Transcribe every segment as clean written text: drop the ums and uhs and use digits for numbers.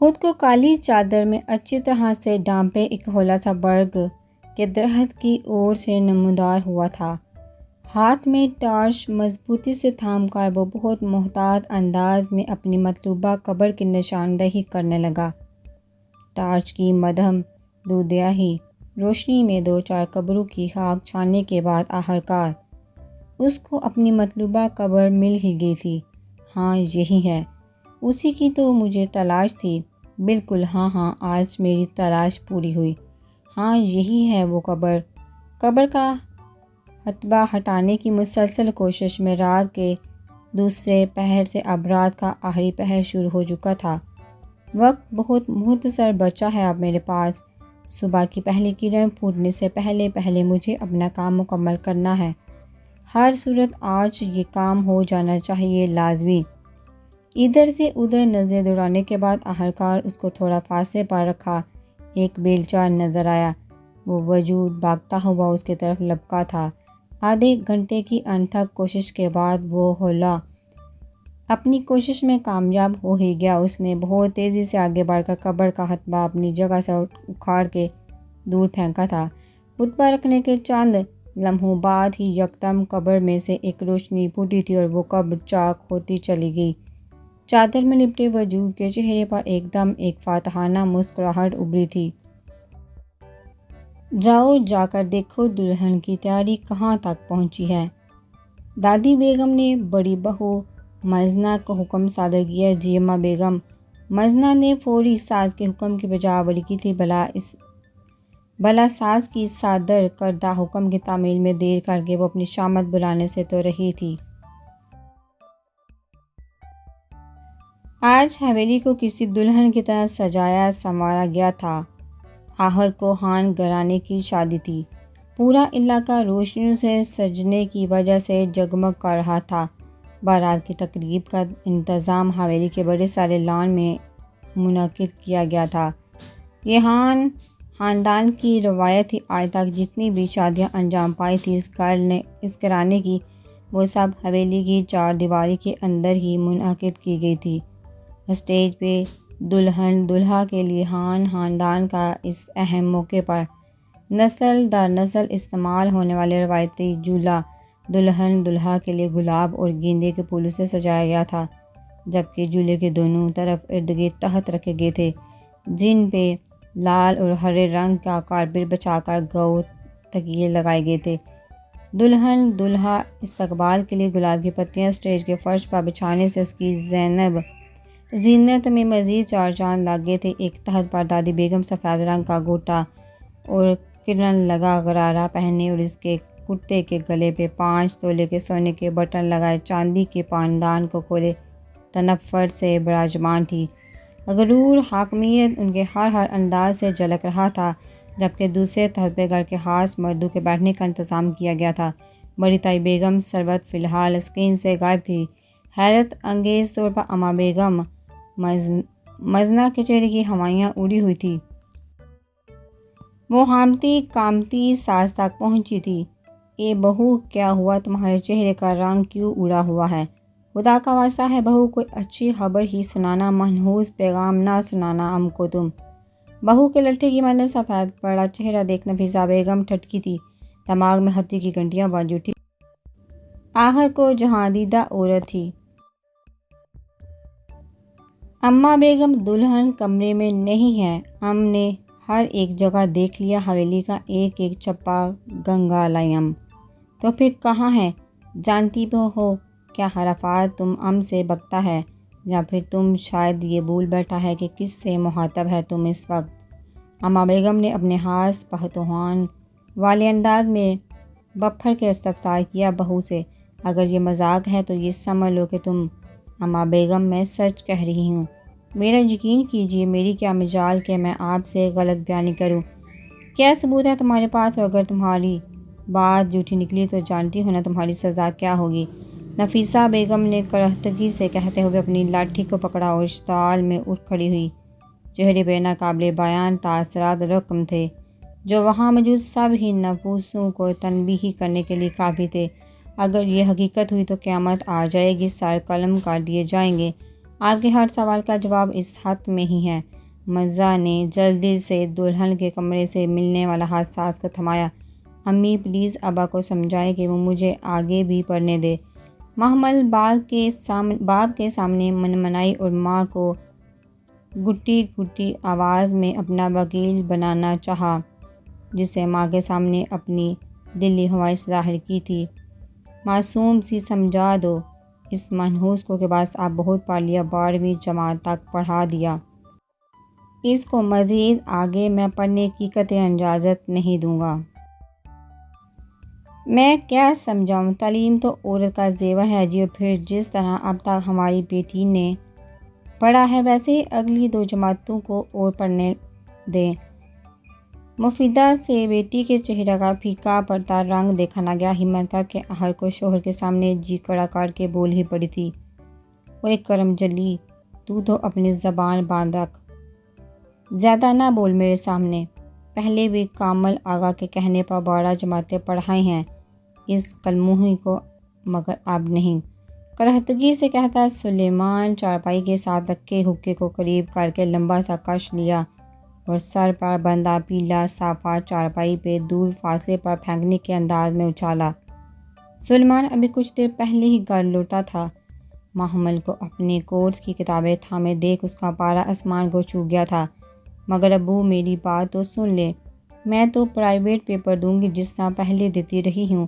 خود کو کالی چادر میں اچھی طرح سے ڈھانپے ایک ہولہ سا برگ کے درخت کی اور سے نمودار ہوا تھا۔ ہاتھ میں ٹارچ مضبوطی سے تھام کر وہ بہت محتاط انداز میں اپنی مطلوبہ قبر کی نشاندہی کرنے لگا۔ ٹارچ کی مدھم دودیاہی روشنی میں 2-4 قبروں کی خاک چھاننے کے بعد آخرکار اس کو اپنی مطلوبہ قبر مل ہی گئی تھی۔ ہاں یہی ہے، اسی کی تو مجھے تلاش تھی۔ بالکل، ہاں آج میری تلاش پوری ہوئی۔ ہاں یہی ہے وہ قبر۔ قبر کا حتبہ ہٹانے کی مسلسل کوشش میں رات کے دوسرے پہر سے اب رات کا آخری پہر شروع ہو چکا تھا۔ وقت بہت مختصر بچا ہے اب میرے پاس۔ صبح کی پہلی کرن پھوٹنے سے پہلے مجھے اپنا کام مکمل کرنا ہے۔ ہر صورت آج یہ کام ہو جانا چاہیے، لازمی۔ ادھر سے ادھر نظریں دوڑانے کے بعد آخرکار اس کو تھوڑا فاصلے پر رکھا ایک بیلچہ نظر آیا۔ وہ وجود بھاگتا ہوا اس کی طرف لپکا تھا۔ آدھے گھنٹے کی انتھک کوشش کے بعد وہ ہولہ اپنی کوشش میں کامیاب ہو ہی گیا۔ اس نے بہت تیزی سے آگے بڑھ کر قبر کا حتبہ اپنی جگہ سے اکھاڑ کے دور پھینکا تھا۔ حتبہ رکھنے کے چند لمحوں بعد ہی یکدم قبر میں سے ایک روشنی پھوٹی تھی اور وہ قبر چاک ہوتی چلی گئی۔ چادر میں لپٹے وجود کے چہرے پر ایک دم ایک فاتحانہ مسکراہٹ ابھری تھی۔ جاؤ جا کر دیکھو دلہن کی تیاری کہاں تک پہنچی ہے۔ دادی بیگم نے بڑی بہو مزنہ کو حکم صادر کیا۔ جی اماں بیگم۔ مزنہ نے فوری ساس کے حکم کی بجاوری کی تھی۔ بلا ساس کی صادر کردہ حکم کی تعمیل میں دیر کر کے وہ اپنی شامت بلانے سے تو رہی تھی۔ آج حویلی کو کسی دلہن کی طرح سجایا سنوارا گیا تھا۔ آخر کو خان گھرانے کی شادی تھی۔ پورا علاقہ روشنیوں سے سجنے کی وجہ سے جگمگ کر رہا تھا۔ بارات کی تقریب کا انتظام حویلی کے بڑے سارے لان میں منعقد کیا گیا تھا۔ یہ خان خاندان کی روایت تھی۔ آج تک جتنی بھی شادیاں انجام پائی تھی اس گھرانے کی، وہ سب حویلی کی 4 دیواری کے اندر ہی منعقد کی گئی تھی۔ اسٹیج پہ دلہن دولہا کے لیے خان خاندان کا اس اہم موقع پر نسل در نسل استعمال ہونے والے روایتی جھولا دلہن دولہا کے لیے گلاب اور گیندے کے پھولوں سے سجایا گیا تھا، جبکہ جھولے کے دونوں طرف ارد گرد تخت رکھے گئے تھے جن پہ لال اور ہرے رنگ کا کارپیٹ بچھا کر گھاؤ تکیے لگائے گئے تھے۔ دلہن دولہا استقبال کے لیے گلاب کی پتیاں اسٹیج کے فرش پر بچھانے سے اس کی زینت میں مزید 4 چاند لگ گئے تھے۔ ایک تخت پر دادی بیگم سفید رنگ کا گھوٹا اور کرن لگا غرارہ پہنے اور اس کے کرتے کے گلے پہ 5 تولے کے سونے کے بٹن لگائے چاندی کے پاندان کو کھولے تنفر سے براجمان تھی۔ غرور حاکمیت ان کے ہر انداز سے جھلک رہا تھا، جبکہ دوسرے تخت پہ گھر کے خاص مردوں کے بیٹھنے کا انتظام کیا گیا تھا۔ بڑی تائی بیگم ثروت فی الحال اسکرین سے غائب تھی۔ حیرت انگیز طور پر اماں بیگم مزنہ کے چہرے کی ہوائیاں اڑی ہوئی تھی۔ وہ ہامتی کامتی ساس تک پہنچی تھی۔ اے بہو، کیا ہوا؟ تمہارے چہرے کا رنگ کیوں اڑا ہوا ہے؟ خدا کا واسطہ ہے بہو، کوئی اچھی خبر ہی سنانا، منحوس پیغام نہ سنانا ہم کو تم۔ بہو کے لٹھے کی مانند سفید پڑا چہرہ دیکھ نفیسہ بیگم ٹھٹکی تھی۔ دماغ میں ہتھی کی گھنٹیاں بج اٹھی۔ آخر کو جہاں دیدہ عورت تھی۔ اماں بیگم دلہن کمرے میں نہیں ہے۔ ہم نے ہر ایک جگہ دیکھ لیا، حویلی کا ایک ایک چھپا گنگالیہم۔ تو پھر کہاں ہے؟ جانتی ہو کیا خرافات تم سے بکتا ہے، یا پھر تم شاید یہ بھول بیٹھا ہے کہ کس سے مخاطب ہے تم اس وقت؟ اماں بیگم نے اپنے خاص پختوان والے انداز میں بپھر کے استفسار کیا بہو سے۔ اگر یہ مذاق ہے تو یہ سمجھ لو کہ تم اماں بیگم میں سچ کہہ رہی ہوں۔ میرا یقین کیجیے، میری کیا مجال کہ میں آپ سے غلط بیانی کروں۔ کیا ثبوت ہے تمہارے پاس؟ اور اگر تمہاری بات جھوٹی نکلی تو جانتی ہو نا تمہاری سزا کیا ہوگی۔ نفیسہ بیگم نے کرختگی سے کہتے ہوئے اپنی لاٹھی کو پکڑا اور اشتعال میں اٹھ کھڑی ہوئی۔ چہرے پہ ناقابل بیان تاثرات رقم تھے جو وہاں موجود سب ہی نفوسوں کو تنبیہ کرنے کے لیے کافی تھے۔ اگر یہ حقیقت ہوئی تو قیامت آ جائے گی، سر قلم کر دیے جائیں گے۔ آپ کے ہر سوال کا جواب اس خط میں ہی ہے۔ مرزا نے جلدی سے دلہن کے کمرے سے ملنے والا حساس کو تھمایا۔ امی پلیز ابا کو سمجھائیں کہ وہ مجھے آگے بھی پڑھنے دے۔ محمل باپ کے سامنے منمنائی اور ماں کو گٹی گٹی آواز میں اپنا وکیل بنانا چاہا، جسے ماں کے سامنے اپنی دلی خواہش ظاہر کی تھی۔ معصوم سی سمجھا دو، اس منحوس کو کے پاس آپ بہت پڑھ لیا، 12ویں جماعت تک پڑھا دیا۔ اس کو مزید آگے میں پڑھنے کی قطعاً اجازت نہیں دوں گا۔ میں کیا سمجھاؤں؟ تعلیم تو عورت کا زیور ہے جی، اور پھر جس طرح اب تک ہماری بیٹی نے پڑھا ہے ویسے ہی اگلی 2 جماعتوں کو اور پڑھنے دیں۔ مفیدہ سے بیٹی کے چہرے کا پھیکا پڑتا رنگ دیکھا نہ گیا۔ ہمت کر کے آہر کو شوہر کے سامنے جی کڑا کر کے بول ہی پڑی تھی، اوے کرم جلی، تو اپنی زبان باندھ رکھ، زیادہ نہ بول میرے سامنے۔ پہلے بھی کامل آغا کے کہنے پر 12 جماعتیں پڑھائی ہیں اس کلموہی کو، مگر اب نہیں۔ کرہتگی سے کہتا سلیمان چارپائی کے ساتھ رکھے حقے کو قریب کر کے لمبا سا کش لیا اور سر پر بندھا پیلا صافہ چارپائی پہ دور فاصلے پر پھینکنے کے انداز میں اچھالا۔ سلیمان ابھی کچھ دیر پہلے ہی گھر لوٹا تھا۔ محمل کو اپنے کورس کی کتابیں تھامے دیکھ اس کا پارا آسمان کو چھو گیا تھا۔ مگر ابو میری بات تو سن لے، میں تو پرائیویٹ پیپر دوں گی جس طرح پہلے دیتی رہی ہوں،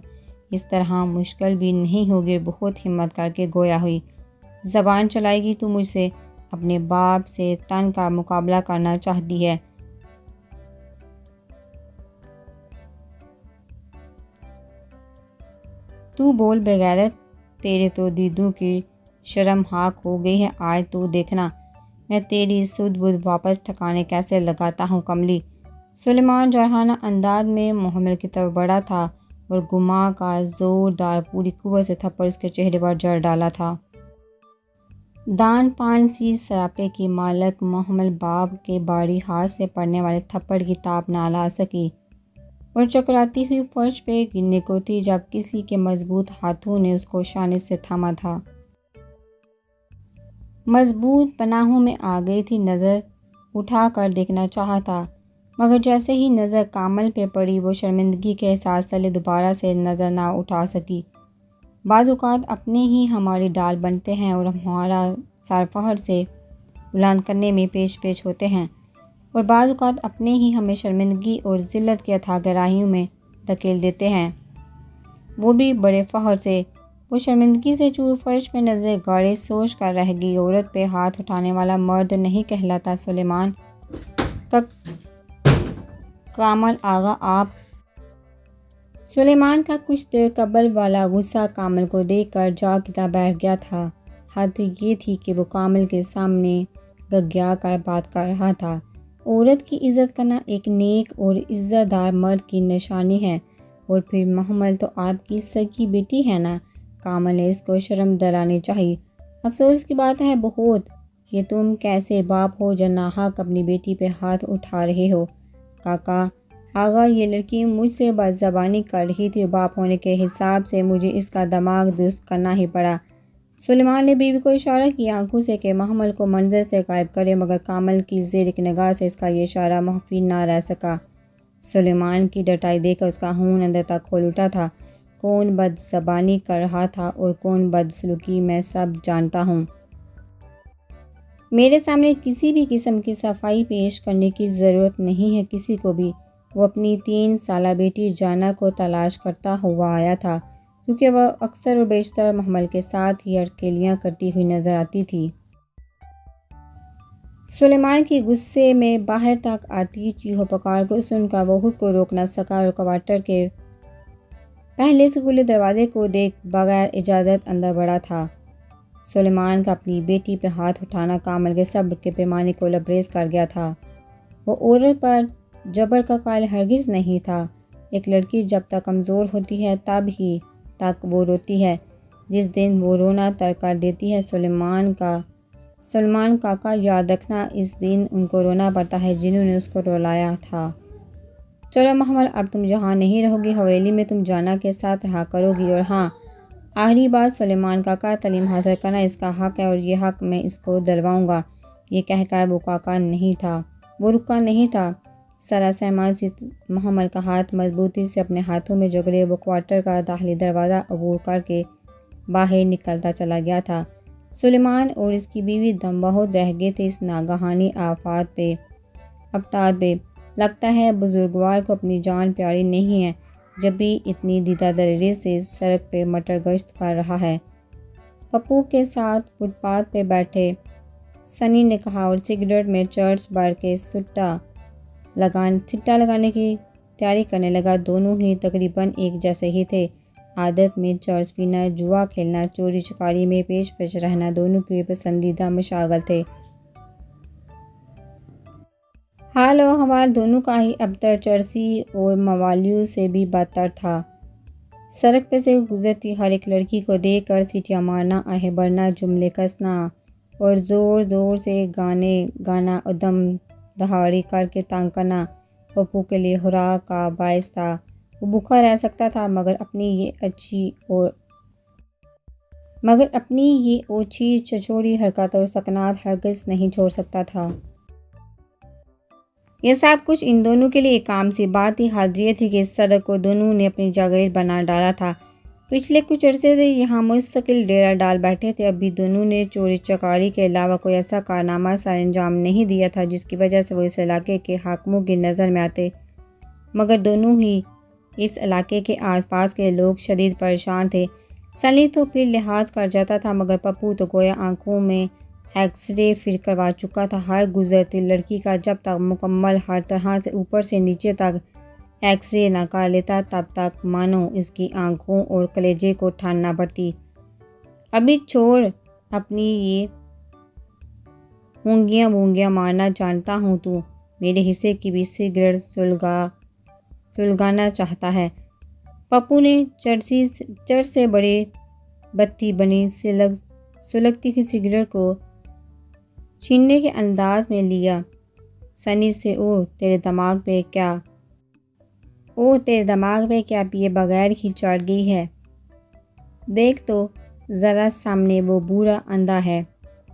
اس طرح مشکل بھی نہیں ہوگی۔ بہت ہمت کر کے گویا ہوئی، زبان چلائے گی تو مجھ سے، اپنے باپ سے تن کا مقابلہ کرنا چاہتی ہے۔ تو بول بے غیرت، تیرے تو دیدوں کی شرم حاک ہو گئی ہے، آج تو دیکھنا میں تیری سدھ بدھ واپس ٹھکانے کیسے لگاتا ہوں کملی۔ سلیمان جارحانہ انداز میں محمل کی طرف بڑھا تھا اور گما کا زوردار پوری قوت سے تھپڑ اس کے چہرے پر جڑ ڈالا تھا۔ دان پان سی سراپے کی مالک محمل باپ کے باری ہاتھ سے پڑنے والے تھپڑ کی تاب نہ لا سکی اور چکراتی ہوئی فرش پہ گرنے کو تھی جب کسی کے مضبوط ہاتھوں نے اس کو شانے سے تھاما تھا۔ مضبوط پناہوں میں آ گئی تھی، نظر اٹھا کر دیکھنا چاہا تھا، مگر جیسے ہی نظر کامل پہ پڑی وہ شرمندگی کے احساس تلے دوبارہ سے نظر نہ اٹھا سکی۔ بعض اوقات اپنے ہی ہماری ڈال بنتے ہیں اور ہمارا سر فخر سے بلند کرنے میں پیش پیش ہوتے ہیں، اور بعض اوقات اپنے ہی ہمیں شرمندگی اور ذلت کے اتھاہ گہرائیوں میں دھکیل دیتے ہیں، وہ بھی بڑے فخر سے۔ وہ شرمندگی سے چور فرش پہ نظریں گاڑے سوچ کر رہ گئی، عورت پہ ہاتھ اٹھانے والا مرد نہیں کہلاتا سلیمان کا کامل آغا آپ۔ سلیمان کا کچھ دیر قبل والا غصہ کامل کو دیکھ کر جا کتا بیٹھ گیا تھا۔ حد یہ تھی کہ وہ کامل کے سامنے گگیا کر بات کر رہا تھا۔ عورت کی عزت کرنا ایک نیک اور عزت دار مرد کی نشانی ہے، اور پھر محمل تو آپ کی سگی بیٹی ہے نا۔ کامل نے اس کو شرم دلانی چاہی۔ افسوس کی بات ہے بہت، یہ تم کیسے باپ ہو جو ناحق اپنی بیٹی پہ ہاتھ اٹھا رہے ہو۔ کاکا آغا، یہ لڑکی مجھ سے بد زبانی کر رہی تھی اور باپ ہونے کے حساب سے مجھے اس کا دماغ درست کرنا ہی پڑا۔ سلیمان نے بیوی کو اشارہ کیا آنکھوں سے کہ محمل کو منظر سے غائب کرے، مگر کامل کی زیر ایک نگاہ سے اس کا یہ اشارہ مخفی نہ رہ سکا۔ سلیمان کی ڈٹائی دیکھ کر اس کا خون اندر تک کھول اٹھا تھا۔ کون بد زبانی کر رہا تھا اور کون بد سلوکی میں سب جانتا ہوں۔ میرے سامنے کسی بھی قسم کی صفائی پیش کرنے کی ضرورت نہیں ہے کسی کو بھی۔ وہ اپنی 3 سالہ بیٹی جانا کو تلاش کرتا ہوا آیا تھا، کیونکہ وہ اکثر و بیشتر محمل کے ساتھ ہی اٹکیلیاں کرتی ہوئی نظر آتی تھی۔ سلیمان کی غصے میں باہر تک آتی چیخو پکار کو سن کر وہ خود کو روک نہ سکا اور کوارٹر کے پہلے سے کھلے دروازے کو دیکھ بغیر اجازت اندر بڑھا تھا۔ سلیمان کا اپنی بیٹی پہ ہاتھ اٹھانا کامل کے صبر کے پیمانے کو لبریز کر گیا تھا۔ وہ عورت پر جبر کا قائل ہرگز نہیں تھا۔ ایک لڑکی جب تک کمزور ہوتی ہے تب ہی تک وہ روتی ہے، جس دن وہ رونا ترک کر دیتی ہے سلیمان کاکا یاد رکھنا، اس دن ان کو رونا پڑتا ہے جنہوں نے اس کو رلایا تھا۔ چلو محمل، اب تم یہاں نہیں رہو گی، حویلی میں تم جانا کے ساتھ رہا کرو گی، اور ہاں آخری بات سلیمان کاکا تعلیم حاصل کرنا اس کا حق ہے اور یہ حق میں اس کو دلواؤں گا، یہ کہہ کر وہ کاکا نہیں تھا، وہ رکا نہیں تھا۔ سراسیمہ محمل کا ہاتھ مضبوطی سے اپنے ہاتھوں میں جکڑے وہ کوارٹر کا داخلی دروازہ عبور کر کے باہر نکلتا چلا گیا تھا۔ سلیمان اور اس کی بیوی دم بہت رہ گئے تھے اس ناگہانی آفتاب پہ۔ لگتا ہے بزرگوار کو اپنی جان پیاری نہیں ہے جب بھی اتنی دیدہ دلیری سے سڑک پہ مٹر گشت کر رہا ہے۔ پپو کے ساتھ فٹ پاتھ پہ بیٹھے سنی نے کہا اور سگریٹ میں چرس بھر کے سٹا لگانے کی تیاری کرنے لگا۔ دونوں ہی تقریباً ایک جیسے ہی تھے۔ عادت میں چرس پینا، جوا کھیلنا، چوری چکاری میں پیش رہنا دونوں کے پسندیدہ مشاغل تھے۔ حال و احوال دونوں کا ہی ابتر چرسی اور موالیوں سے بھی بدتر تھا۔ سڑک پہ سے گزرتی ہر ایک لڑکی کو دیکھ کر سیٹیاں مارنا، آہیں بھرنا، جملے کسنا اور زور زور سے گانا اور دم دہاڑی کر کے تنگ کرنا پپو کے لیے خوراک کا باعث تھا۔ وہ بھوکا رہ سکتا تھا مگر اپنی یہ اوچھی چچوڑی حرکت اور سکنات ہرگز نہیں چھوڑ سکتا تھا۔ یہ سب کچھ ان دونوں کے لیے ایک عام سی بات تھی۔ حال یہ تھی کہ اس سڑک کو دونوں نے اپنی جاگیر بنا ڈالا تھا۔ پچھلے کچھ عرصے سے یہاں مستقل ڈیرا ڈال بیٹھے تھے۔ ابھی دونوں نے چوری چکاری کے علاوہ کوئی ایسا کارنامہ سر انجام نہیں دیا تھا جس کی وجہ سے وہ اس علاقے کے حاکموں کی نظر میں آتے، مگر دونوں ہی اس علاقے کے آس پاس کے لوگ شدید پریشان تھے۔ سنی تو پھر لحاظ کر جاتا تھا مگر پپو تو گویا آنکھوں میں ایکس رے فٹ کروا چکا تھا۔ ہر گزرتی لڑکی کا جب تک مکمل ہر طرح سے اوپر سے نیچے تک ایکس رے نہ کر لیتا تب تک مانو اس کی آنکھوں اور کلیجے کو ٹھنڈ نہ پڑتی۔ ابھی چھوڑ اپنی یہ ہونگیاں مارنا، جانتا ہوں تو میرے حصے کی بھی سگریٹ سلگانا چاہتا ہے۔ پپو نے چر سے بڑے بتی بنی سلگتی ہوئی سگریٹ کو چھیننے کے انداز میں لیا۔ سنی سے تیرے دماغ پہ کیا پیے بغیر ہی چڑھ گئی ہے؟ دیکھ تو ذرا سامنے وہ بوڑھا اندھا ہے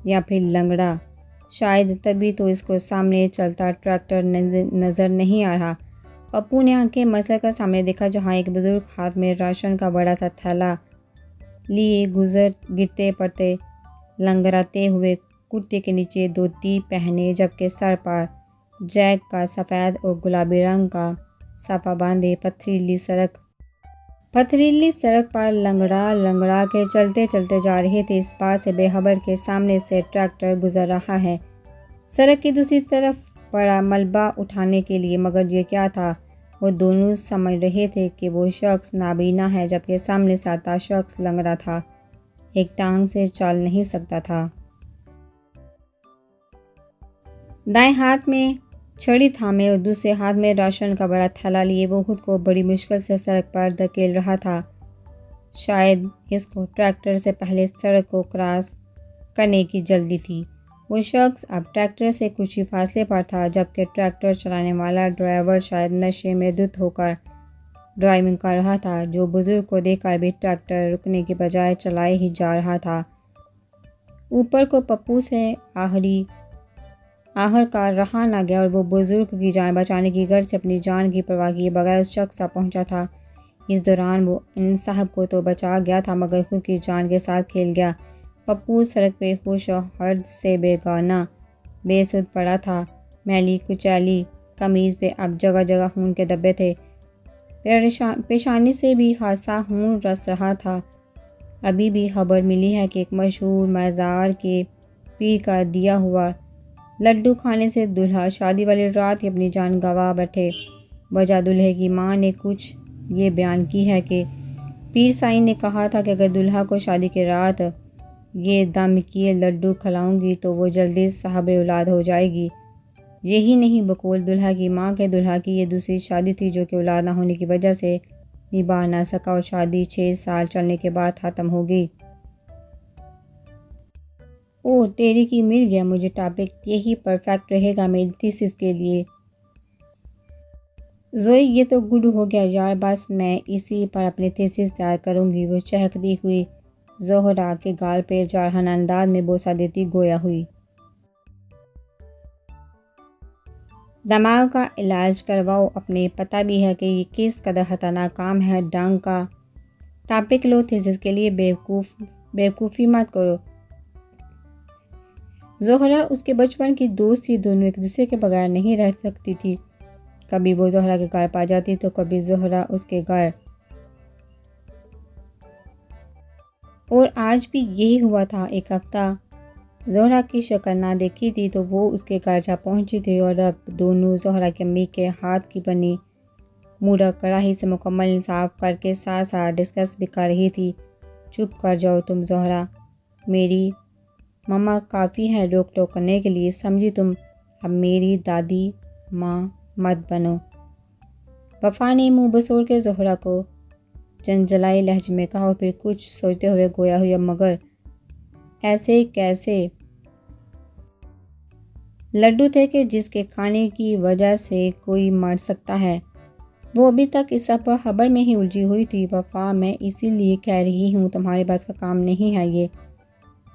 یا پھر لنگڑا، شاید تبھی تو اس کو سامنے چلتا ٹریکٹر نظر نہیں آ رہا۔ پپو نے آنکھیں مسل کر سامنے دیکھا جہاں ایک بزرگ ہاتھ میں راشن کا بڑا سا تھیلا لیے گرتے پڑتے لنگڑاتے ہوئے کرتے کے نیچے دھوتی پہنے جبکہ سر پر جیک کا سفید اور گلابی رنگ کا ساپا باندھے پتھریلی سڑک پر لنگڑا کے چلتے جا رہے تھے۔ اس بات سے بے خبر کے سامنے سے ٹریکٹر گزر رہا ہے سڑک کی دوسری طرف پڑا ملبہ اٹھانے کے لیے، مگر یہ کیا تھا؟ وہ دونوں سمجھ رہے تھے کہ وہ شخص نابینا ہے جبکہ سامنے سے آتا شخص لنگڑا تھا، ایک ٹانگ سے چل نہیں سکتا تھا۔ دائیں ہاتھ میں چھڑی تھامے اور دوسرے ہاتھ میں راشن کا بڑا تھیلا لیے وہ خود کو بڑی مشکل سے سڑک پر دھکیل رہا تھا۔ شاید اس کو ٹریکٹر سے پہلے سڑک کو کراس کرنے کی جلدی تھی۔ وہ شخص اب ٹریکٹر سے کچھ ہی فاصلے پر تھا جبکہ ٹریکٹر چلانے والا ڈرائیور شاید نشے میں دھت ہو کر ڈرائیونگ کر رہا تھا، جو بزرگ کو دیکھ کر بھی ٹریکٹر رکنے کے بجائے چلائے ہی جا رہا تھا۔ اوپر کو پپو سے آہر کا رہا نہ گیا اور وہ بزرگ کی جان بچانے کی غرض سے اپنی جان کی پرواہ کیے بغیر اس شخص تک پہنچا تھا۔ اس دوران وہ ان صاحب کو تو بچا گیا تھا مگر خود کی جان کے ساتھ کھیل گیا۔ پپو سڑک پہ خوش و خرد سے بیگانہ بے سود پڑا تھا۔ میلی کچیلی قمیض پہ اب جگہ جگہ خون کے دھبے تھے، پیشانی سے بھی خاصا خون رس رہا تھا۔ ابھی بھی خبر ملی ہے کہ ایک مشہور مزار کے پیر کا دیا ہوا لڈو کھانے سے دولہا شادی والی رات ہی اپنی جان گنوا بیٹھے۔ وجہ دولہے کی ماں نے کچھ یہ بیان کی ہے کہ پیر سائی نے کہا تھا کہ اگر دولہا کو شادی کی رات یہ دم کیے لڈو کھلاؤں گی تو وہ جلدی صاحب اولاد ہو جائے گی۔ یہی نہیں بقول دولہا کی ماں کے دولہا کی یہ دوسری شادی تھی جو کہ اولاد نہ ہونے کی وجہ سے نبھا نہ سکا اور شادی 6 سال چلنے کے بعد ختم ہو گئی۔ تیری کی مل گیا مجھے ٹاپک، یہی پرفیکٹ رہے گا میری تھیسس کے لیے۔ زوئی یہ تو گڈ ہو گیا یار، بس میں اسی پر اپنی تھیسس تیار کروں گی۔ وہ چہکتی ہوئی زہرا کے گال پہ جارحانہ انداز میں بوسہ دیتی گویا ہوئی۔ دماغ کا علاج کرواؤ اپنے، پتہ بھی ہے کہ یہ کس قدر خطرناک کام ہے۔ ڈنگ کا ٹاپک لو، تھیسس کے لیے بیوقوفی مت کرو۔ زہرا اس کے بچپن کی دوست تھی، دونوں ایک دوسرے کے بغیر نہیں رہ سکتی تھی۔ کبھی وہ زہرا کے گھر پا جاتی تو کبھی زہرا اس کے گھر، اور آج بھی یہی ہوا تھا۔ ایک ہفتہ زہرا کی شکل نہ دیکھی تھی تو وہ اس کے گھر جا پہنچی تھی، اور اب دونوں زہرا کی امی کے ہاتھ کی بنی موڑا کڑاہی سے مکمل انصاف کر کے ساتھ ساتھ ڈسکس بھی کر رہی تھی۔ چپ کر جاؤ تم زہرا، میری ماما کافی ہے روک ٹوک کرنے کے لیے، سمجھی تم؟ اب میری دادی ماں مت بنو۔ وفا نے منہ بسوڑ کے زہرا کو جنجلائی لہجے میں کہا، اور پھر کچھ سوچتے ہوئے گویا ہوئی، اب مگر ایسے کیسے لڈو تھے کہ جس کے کھانے کی وجہ سے کوئی مر سکتا ہے؟ وہ ابھی تک اس سب پر خبر میں ہی الجھی ہوئی تھی۔ وفا، میں اسی لیے کہہ رہی ہوں تمہارے بس کا کام نہیں ہے یہ،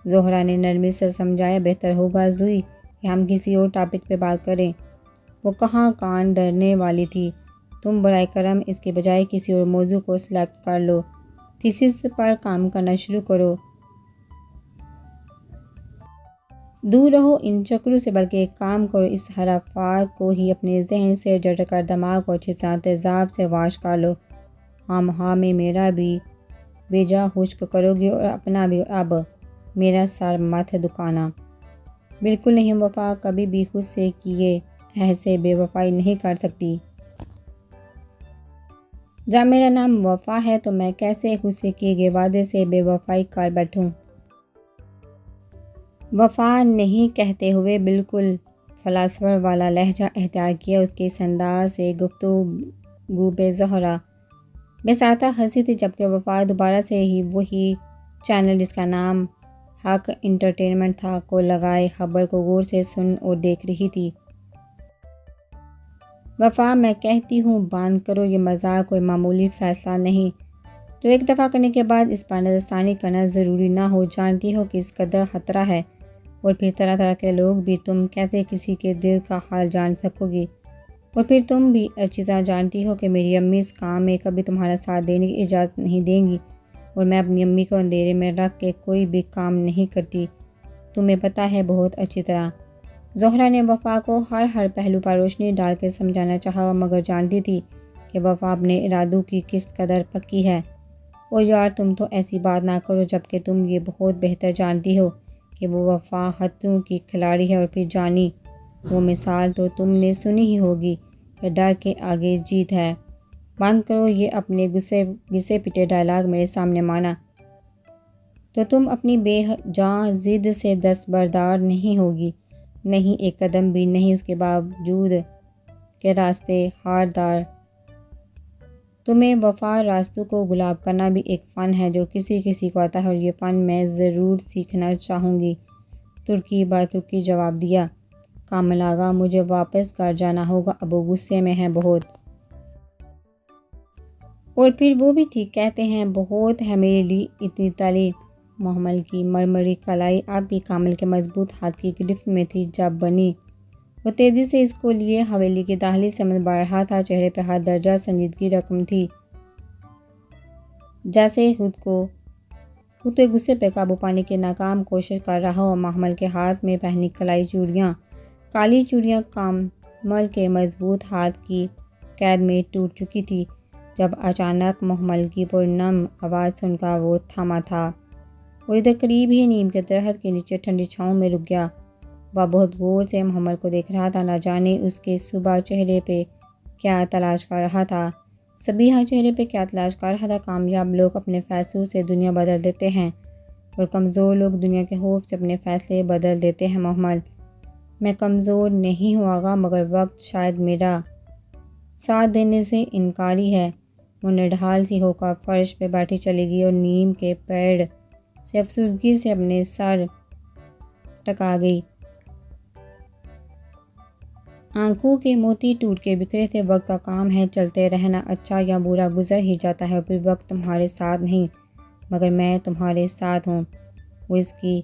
زہرا نے نرمی سے سمجھایا۔ بہتر ہوگا زوئی کہ ہم کسی اور ٹاپک پہ بات کریں۔ وہ کہاں کان دھرنے والی تھی۔ تم برائے کرم اس کے بجائے کسی اور موضوع کو سلیکٹ کر لو، تھیسس پر کام کرنا شروع کرو۔ دور رہو ان چکروں سے، بلکہ ایک کام کرو، اس حرفات کو ہی اپنے ذہن سے جڑ کر دماغ کو اچھی طرح تیزاب سے واش کر لو۔ ہاں میں میرا بھی بیجا خشک کرو گی اور اپنا بھی۔ اب میرا سر مت دکھانا۔ بالکل نہیں وفا، کبھی بھی خود سے کیے ایسے بے وفائی نہیں کر سکتی۔ جب میرا نام وفا ہے تو میں کیسے خود سے کیے گئے وعدے سے بے وفائی کر بیٹھوں؟ وفا نہیں کہتے ہوئے بالکل فلاسفر والا لہجہ اختیار کیا۔ اس کے اس انداز سے گفتگو پہ زہرا بساطہ ہنسی تھی، جبکہ وفا دوبارہ سے ہی وہی چینل جس کا نام حق انٹرٹینمنٹ تھا کو لگائے خبر کو غور سے سن اور دیکھ رہی تھی۔ وفا، میں کہتی ہوں بند کرو یہ مذاق، کوئی معمولی فیصلہ نہیں جو ایک دفعہ کرنے کے بعد اس پر نظر ثانی کرنا ضروری نہ ہو۔ جانتی ہو کہ اس قدر خطرہ ہے، اور پھر طرح طرح کے لوگ بھی، تم کیسے کسی کے دل کا حال جان سکو گی؟ اور پھر تم بھی اچھی طرح جانتی ہو کہ میری امی اس کام میں کبھی تمہارا ساتھ دینے کی اجازت نہیں دیں گی، اور میں اپنی امی کو اندھیرے میں رکھ کے کوئی بھی کام نہیں کرتی، تمہیں پتہ ہے بہت اچھی طرح۔ زہرا نے وفا کو ہر پہلو پر روشنی ڈال کے سمجھانا چاہا، مگر جانتی تھی کہ وفا اپنے ارادوں کی کس قدر پکی ہے۔ او یار تم تو ایسی بات نہ کرو، جبکہ تم یہ بہت بہتر جانتی ہو کہ وہ وفا حدوں کی کھلاڑی ہے، اور پھر جانی وہ مثال تو تم نے سنی ہی ہوگی کہ ڈر کے آگے جیت ہے۔ بند کرو یہ اپنے گھسے پٹے ڈائلاگ میرے سامنے مانا، تو تم اپنی بے جان ضد سے دستبردار نہیں ہوگی، نہیں ایک قدم بھی نہیں، اس کے باوجود کہ راستے خاردار۔ تمہیں وفا راستوں کو گلاب کرنا بھی ایک فن ہے جو کسی کو آتا ہے، اور یہ فن میں ضرور سیکھنا چاہوں گی۔ ترکی بر ترکی جواب دیا۔ کامل آغا، مجھے واپس گھر جانا ہوگا، اب وہ غصے میں ہیں بہت۔ اور پھر وہ بھی ٹھیک کہتے ہیں، بہت ہے میرے لیے اتنی تلی محمل کی مرمری کلائی اب بھی کامل کے مضبوط ہاتھ کی گرفت میں تھی۔ جب بنی وہ تیزی سے اس کو لیے حویلی کی دہلیز سے سمت بڑھ رہا تھا، چہرے پہ ہر درجہ سنجیدگی رقم تھی، جیسے خود کے غصے پہ قابو پانے کی ناکام کوشش کر رہا ہو۔ محمل کے ہاتھ میں پہنی کلائی چوڑیاں، کالی چوڑیاں کامل کے مضبوط ہاتھ کی قید میں ٹوٹ چکی تھی، جب اچانک محمل کی پرنم آواز سن کر وہ تھما تھا، اور ادھر قریب ہی نیم کے درخت کے نیچے ٹھنڈی چھاؤں میں رک گیا۔ وہ بہت غور سے محمل کو دیکھ رہا تھا، نہ جانے اس کے صبح چہرے پہ کیا تلاش کر رہا تھا، صبیحہ چہرے پہ کیا تلاش کر رہا تھا۔ کامیاب لوگ اپنے فیصلوں سے دنیا بدل دیتے ہیں، اور کمزور لوگ دنیا کے خوف سے اپنے فیصلے بدل دیتے ہیں۔ محمل، میں کمزور نہیں ہوں آغا، مگر وقت شاید میرا ساتھ دینے سے انکاری ہے۔ وہ نڈھال سی ہو کر فرش پہ بیٹھی چلی گئی، اور نیم کے پیڑ سے افسردگی سے اپنے سر ٹکا گئی۔ آنکھوں کے موتی ٹوٹ کے بکھرے تھے، وقت کا کام ہے چلتے رہنا، اچھا یا برا گزر ہی جاتا ہے، پھر وقت تمہارے ساتھ نہیں مگر میں تمہارے ساتھ ہوں۔ وہ اس کی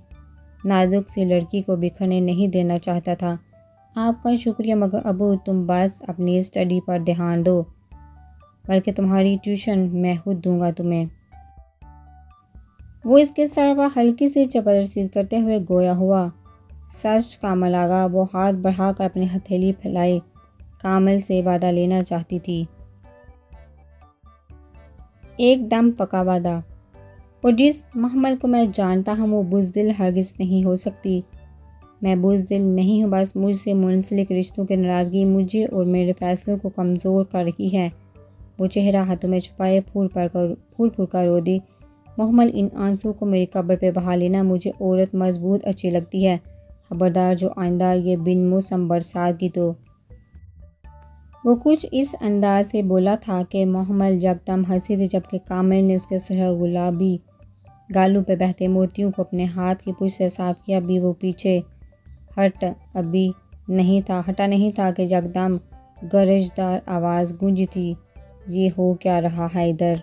نازک سی لڑکی کو بکھرنے نہیں دینا چاہتا تھا۔ آپ کا شکریہ مگر ابو تم بس اپنی اسٹڈی پر دھیان دو، بلکہ تمہاری ٹیوشن میں خود دوں گا تمہیں۔ وہ اس کے سر پر ہلکی سی چپل رسید کرتے ہوئے گویا ہوا۔ سچ کامل آگا، وہ ہاتھ بڑھا کر اپنی ہتھیلی پھیلائی، کامل سے وعدہ لینا چاہتی تھی، ایک دم پکا وعدہ۔ اور جس محمل کو میں جانتا ہوں وہ بزدل ہرگز نہیں ہو سکتی۔ میں بزدل نہیں ہوں، بس مجھ سے منسلک رشتوں کی ناراضگی مجھے اور میرے فیصلوں کو کمزور کر رہی ہے۔ وہ چہرہ ہاتھوں میں چھپائے پھول پھول کر رو دی۔ محمل ان آنسوں کو میری قبر پہ بہا لینا، مجھے عورت مضبوط اچھی لگتی ہے، خبردار جو آئندہ یہ بن موسم برسات کی تو۔ وہ کچھ اس انداز سے بولا تھا کہ محمل یکدم ہنسی تھی، جبکہ کامل نے اس کے سرخ گلابی گالوں پہ بہتے موتیوں کو اپنے ہاتھ کی پشت سے صاف کیا۔ ابھی وہ پیچھے ہٹا نہیں تھا کہ یکدم گرجدار آواز گونجی تھی، یہ ہو کیا رہا ہے ادھر؟